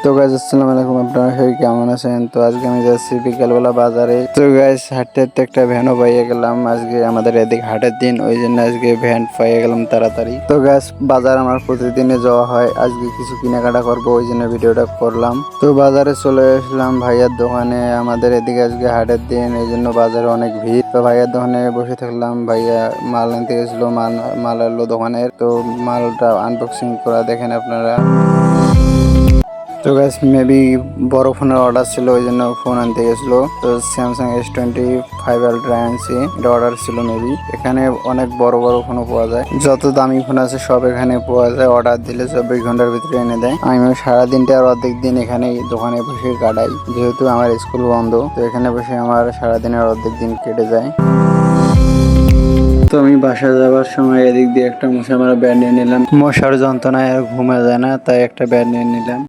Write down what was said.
তো গাইস আসসালামু আলাইকুম, আপনারা সবাই কেমন আছেন? তো আজকে আমি যাচ্ছি বিকালবেলা বাজারে। তো গাইস হাঁটতে হাঁটতে একটা ভ্যানও পাইয়ে গেলাম। আজকে আমাদের এদিকে হাটের দিন, ওই জন্য আজকে ভ্যান পাইয়ে গেলাম তাড়াতাড়ি। তো গাইস বাজার আমার প্রতিদিনে যাওয়া হয়, আজকে কিছু কেনাকাটা করবো, ওই জন্য ভিডিওটা করলাম। তো বাজারে চলে আসলাম ভাইয়ার দোকানে। আমাদের এদিকে আজকে হাটের দিন, এই জন্য বাজারে অনেক ভিড়। তো ভাইয়ার দোকানে বসে থাকলাম। ভাইয়া মাল আনতে গেছিল, মাল আনলো দোকানের। তো মালটা আনবক্সিং করা দেখেন আপনারা। তো গাইস মেবি বড় ফোনের অর্ডার ছিল, ওই জন্য ফোন আনতে গেছিল। তো স্যামসাং S25 আলট্রা আনছি, এটা অর্ডার ছিল মেবি। এখানে অনেক বড় বড় ফোনও পাওয়া যায়, যত দামি ফোন আছে সব এখানে পাওয়া যায়। অর্ডার দিলে 24 ঘন্টার ভিতরে এনে দেয়। আমি সারাদিনটা আর অর্ধেক দিন এখানে দোকানে বসে কাটাই, যেহেতু আমার স্কুল বন্ধ। তো এখানে বসে আমার সারাদিনের অর্ধেক দিন কেটে যায়। তো আমি বাসা যাওয়ার সময় এদিক দিয়ে একটা মশা মারা ব্যাট নিয়ে নিলাম। মশার যন্ত্রণায় আর ঘুমা যায় না, তাই একটা ব্যাট নিয়ে নিলাম।